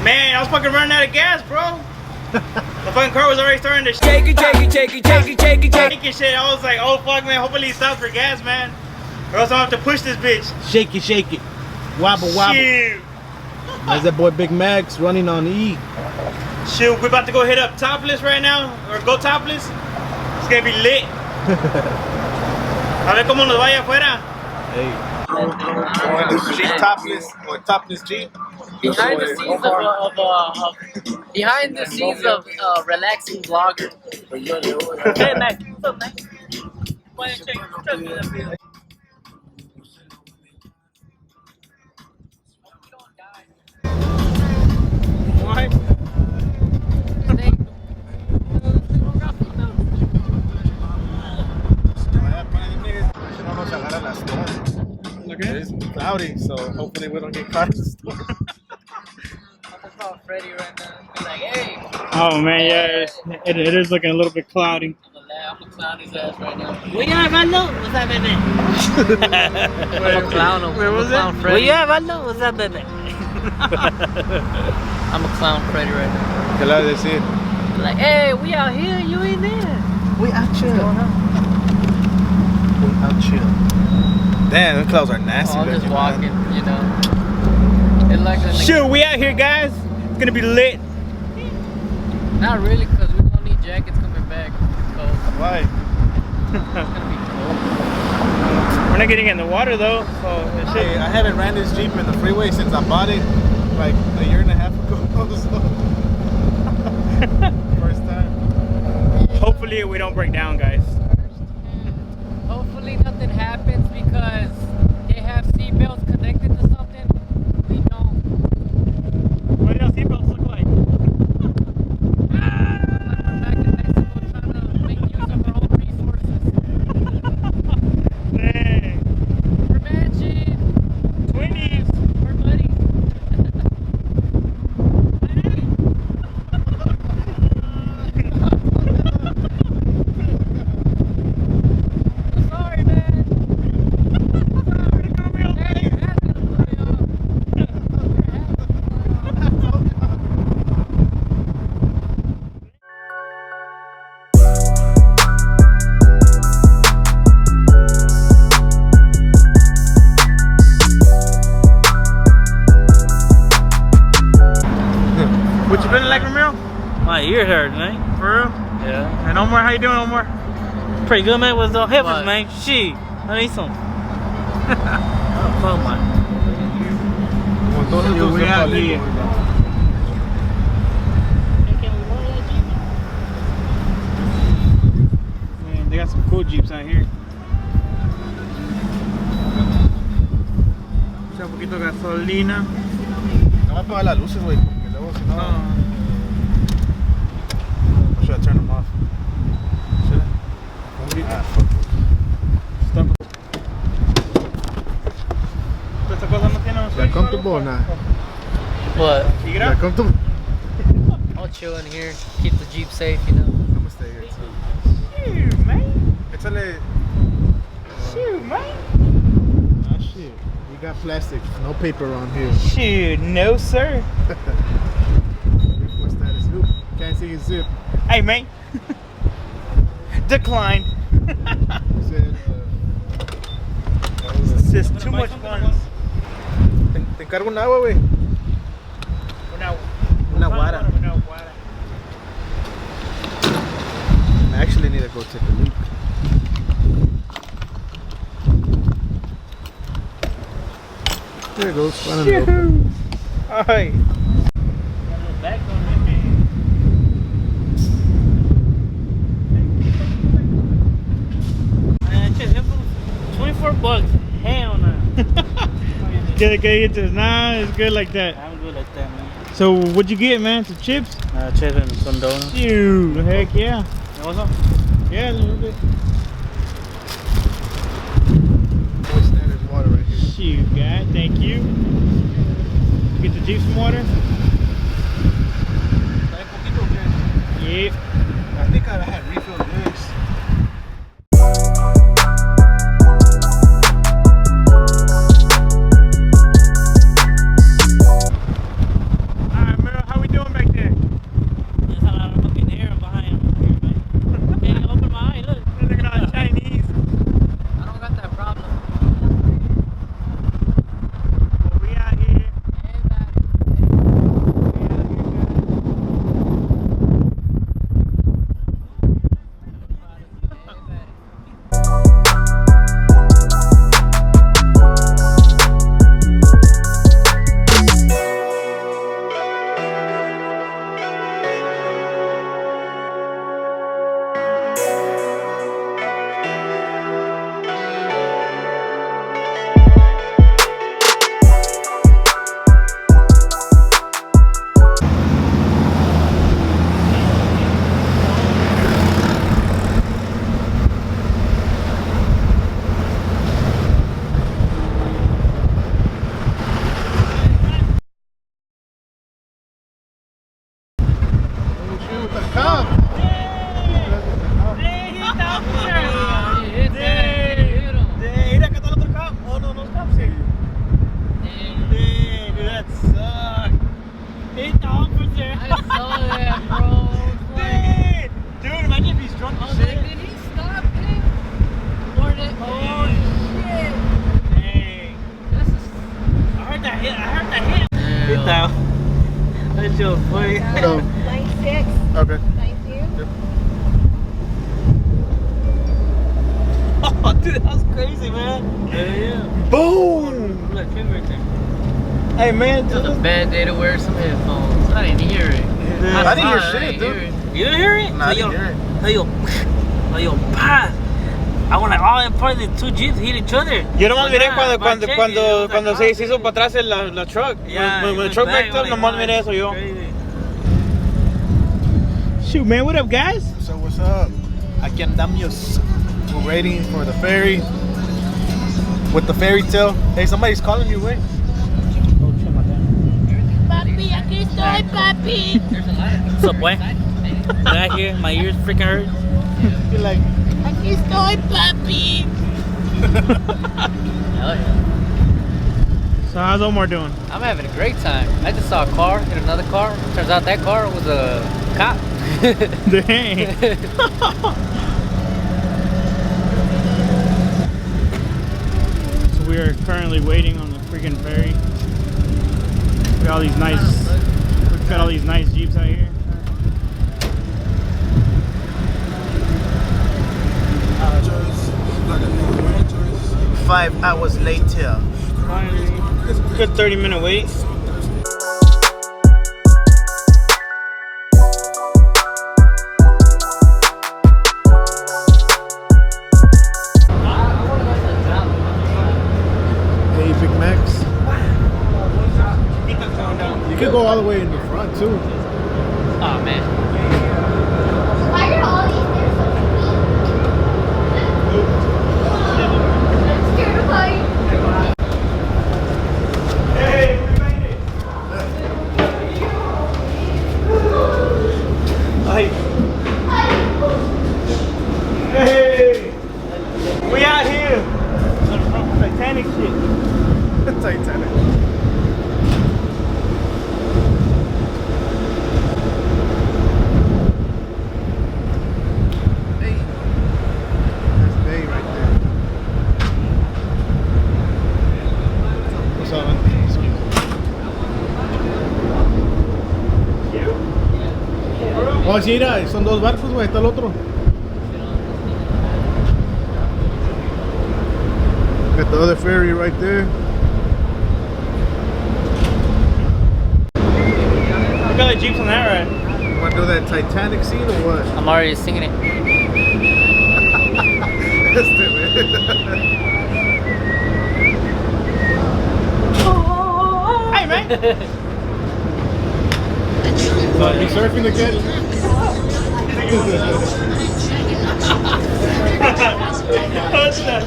Man, I was fucking running out of gas, bro. The fucking car was already starting to shake it. Shit. I was like, oh fuck, man. Hopefully he stops for gas, man. Or else I'll have to push this bitch. Shake it. Wobble. Shoot. There's that boy Big Max running on E. Shoot, we're about to go hit up Topless right now. Or go Topless. It's gonna be lit. A ver cómo nos vaya afuera. Hey. Jeep Topless or Topless Jeep. Behind the scenes of relaxing vlogger. Hey, Max. What's up, Max? What? It's cloudy, so hopefully we don't get caught in the storm. I'm gonna call Ferry right now and be like, hey. Oh man, yeah, it is looking a little bit cloudy. I'm gonna clown his ass right now. Where you at, Valdo? What's up, baby? I'm gonna clown him. Where was clown it? Ferry. Where you at, Valdo? What's up, baby? I'm a clown Ferry right now. ¿Qué le vas a decir? Like, hey, we out here, you ain't there. We out chill. We out chill. Damn, the clouds are nasty. Oh, I'm just walking, you know. It's like Shoot, we out here, guys. It's gonna be lit. not really, because we don't need jackets coming back. It's cold. Why? It's gonna be cold. We're not getting in the water though, so it should. Hey, I haven't ran this Jeep in the freeway since I bought it like a year and a half ago. So. First time. Hopefully we don't break down, guys. Hopefully nothing happens because they have seatbelts connected to something. We don't. What do those seatbelts look like? We're back in Mexico trying to make use of our own resources. Dang. We're matching. 20s. We're buddies. Sorry, man. Hey, your hat's gonna fly off. Your hat's gonna fly off. What you feeling like, Ramiro? My ear hurt, man. For real? Yeah. And Omar, how you doing, Omar? Pretty good, man. What's the heavens, What? man? Shit. I need some. Oh, fuck, man. Yo, we out here. Man, they got some cool Jeeps out here. Echa un poquito de gasolina. No me apagar las luces, güey, porque luego si no. Should I turn them off? Should I? Ah, fuck. Stop. ¿Esta cosa no tiene un Yeah, switch? comfortable or not? What? You Yeah, get comfortable. I'll chill in here, keep the Jeep safe, you know. I'm gonna stay here too. Shoot, man. Échale. Shoot, man. Ah, shit. We got plastic, no paper on here. Shoot, no, sir. What's that? It's oop. Can't see his zip. Hey, man. Decline. Said, It's just too much fun. te encargo un agua, güey. Una guara. I actually need to go take a leak. There it goes. Running it over. Alright. $24. Hell no. Get it. Nah, it's good like that. I'm good like that, man. So, what'd you get, man? Some chips? Chips and some donuts. Shoot, heck yeah. You want some? Yeah, a little bit. What's that? There's water right here. Shoot, guy, thank you. Get the Jeep some water? Yep. I think I had refilled this. Alright, Mira. down. That shit was funny. So, 96. okay. Thank you. Oh, dude, that was crazy, man. Yeah. Boom! Look, trim right there. Hey man, It was a bad day to wear some headphones. I didn't hear it. I didn't hear I shit, didn't dude. hear it. You didn't hear it? Nah, I didn't hear it. Oh, yo, pa. I went like, oh, and probably the two jeeps hit each other. Yo nomás miré Nah, cuando check it. It was cuando like, se hizo para atrás la truck. Yeah, When it the was truck back, backed up, like, nomás wow, miré eso yo. crazy. shoot man, what up guys? So what's up? Aquí andamos. We're waiting for the ferry. With the fairy tale. Hey, somebody's calling you, wait. Papi, aquí estoy, papi. What's up, boy? Right here, my ears freaking hurt. You're like, Aquí estoy, papi. Hell yeah. So how's Omar doing? I'm having a great time. I just saw a car hit another car. Turns out that car was a cop. Dang. So we are currently waiting on the freaking ferry. We got all these nice Jeeps out here. 5 hours later. Finally, it's a good 30-minute wait. Hey, Big Macs. You could go all the way in the front too. Oh man. Why are all these there so sweet? I'm scared of heights. Hey, we made it. Hey, we out here. Titanic shit. Titanic. Hey. That's Bay right there. What's up, man? Excuse me. Oh, sí, mira, son dos barcos, güey, está el otro. Got the other ferry right there. Look at the Jeeps on that ride. You want to do that Titanic scene or what? I'm already singing it. That's it, man. Hey, man. So, you surfing again? What's that?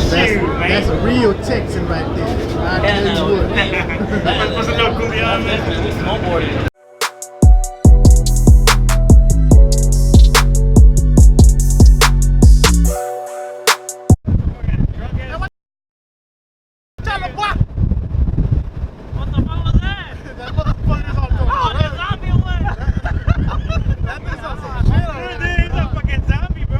Shoot, man. That's a real Texan right there. I tell you what. What's a little cumbia, man? Snowboarding. What the fuck was that? That motherfucker's on the Oh, the zombie one. That bitch on some shit already. Dude, he's a fucking zombie, bro.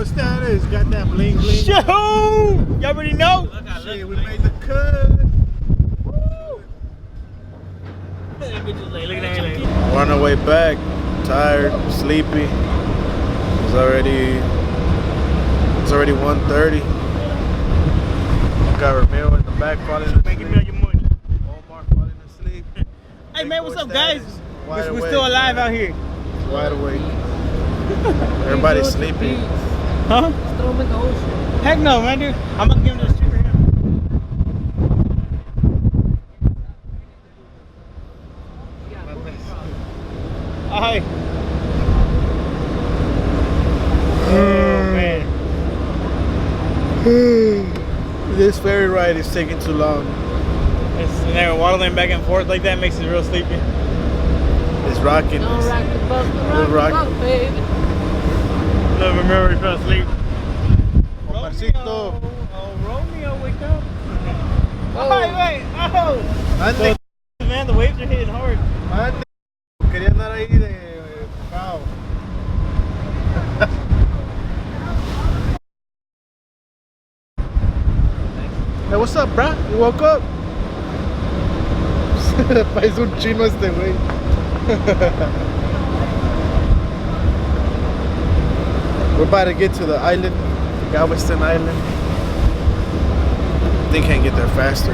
están? Got that bling bling. Shoo! Y'all already know. Shit, we made the cut. We're on our way back. Tired, sleepy. It's already 1:30. Got Ramiro in the back falling asleep. Man, give me all your money. Omar falling asleep. Hey man, what's up, guys? Wide We're awake, still alive man. out here. Wide awake. Everybody's sleeping. Huh? Throw them in the ocean. Heck no, man, dude. I'm gonna give him to the street right here. Hi. Oh man. This ferry ride is taking too long. And then waddling back and forth like that makes it real sleepy. It's rocking. Don't rock the boat, don't We're rock the rocking. boat, baby. Never remember he fell asleep. Omarcito. Oh, Romeo, wake up. Oh. Wait. Oh. Ande, Man, the waves are hitting hard. ande. Quería andar ahí de wow. Hey, what's up, bruh? You woke up? Parece un chino este güey. We're about to get to the island, Galveston Island. They can't get there faster.